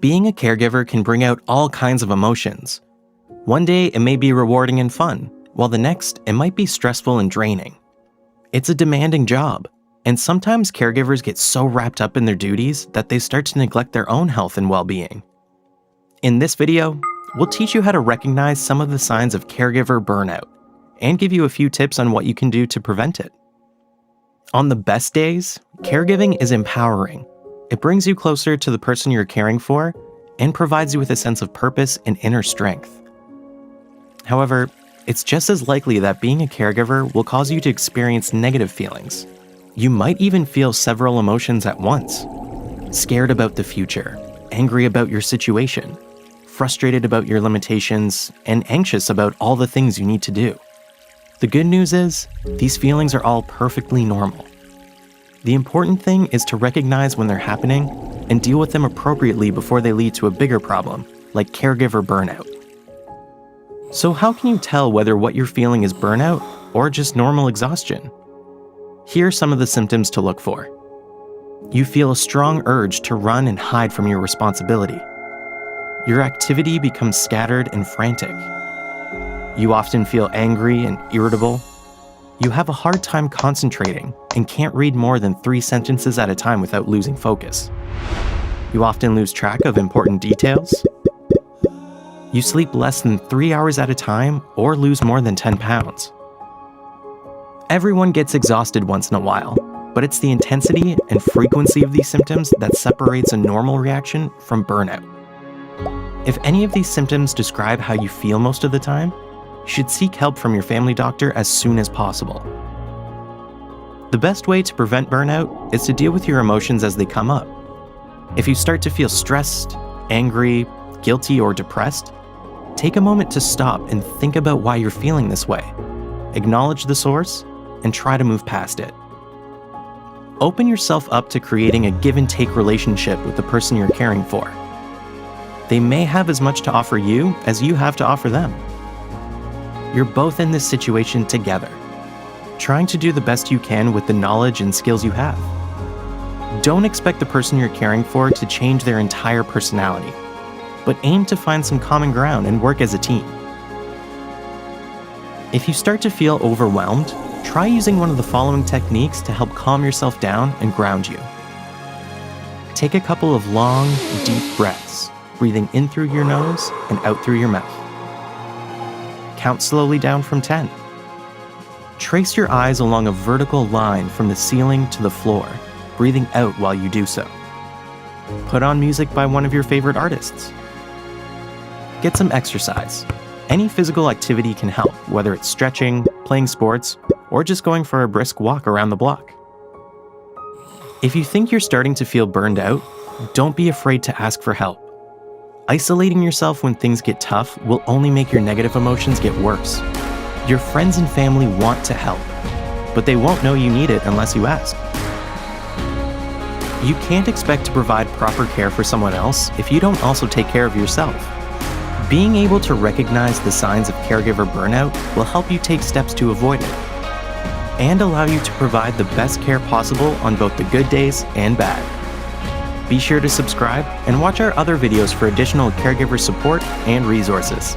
Being a caregiver can bring out all kinds of emotions. One day it may be rewarding and fun, while the next it might be stressful and draining. It's a demanding job, and sometimes caregivers get so wrapped up in their duties that they start to neglect their own health and well-being. In this video, we'll teach you how to recognize some of the signs of caregiver burnout and give you a few tips on what you can do to prevent it. On the best days, caregiving is empowering. It brings you closer to the person you're caring for and provides you with a sense of purpose and inner strength. However, it's just as likely that being a caregiver will cause you to experience negative feelings. You might even feel several emotions at once. Scared about the future, angry about your situation, frustrated about your limitations, and anxious about all the things you need to do. The good news is, these feelings are all perfectly normal. The important thing is to recognize when they're happening and deal with them appropriately before they lead to a bigger problem, like caregiver burnout. So how can you tell whether what you're feeling is burnout or just normal exhaustion? Here are some of the symptoms to look for. You feel a strong urge to run and hide from your responsibility. Your activity becomes scattered and frantic. You often feel angry and irritable. You have a hard time concentrating and can't read more than 3 sentences at a time without losing focus. You often lose track of important details. You sleep less than 3 hours at a time or lose more than 10 pounds. Everyone gets exhausted once in a while, but it's the intensity and frequency of these symptoms that separates a normal reaction from burnout. If any of these symptoms describe how you feel most of the time, you should seek help from your family doctor as soon as possible. The best way to prevent burnout is to deal with your emotions as they come up. If you start to feel stressed, angry, guilty, or depressed, take a moment to stop and think about why you're feeling this way. Acknowledge the source and try to move past it. Open yourself up to creating a give-and-take relationship with the person you're caring for. They may have as much to offer you as you have to offer them. You're both in this situation together, trying to do the best you can with the knowledge and skills you have. Don't expect the person you're caring for to change their entire personality, but aim to find some common ground and work as a team. If you start to feel overwhelmed, try using one of the following techniques to help calm yourself down and ground you. Take a couple of long, deep breaths, breathing in through your nose and out through your mouth. Count slowly down from 10. Trace your eyes along a vertical line from the ceiling to the floor, breathing out while you do so. Put on music by one of your favorite artists. Get some exercise. Any physical activity can help, whether it's stretching, playing sports, or just going for a brisk walk around the block. If you think you're starting to feel burned out, don't be afraid to ask for help. Isolating yourself when things get tough will only make your negative emotions get worse. Your friends and family want to help, but they won't know you need it unless you ask. You can't expect to provide proper care for someone else if you don't also take care of yourself. Being able to recognize the signs of caregiver burnout will help you take steps to avoid it and allow you to provide the best care possible on both the good days and bad. Be sure to subscribe and watch our other videos for additional caregiver support and resources.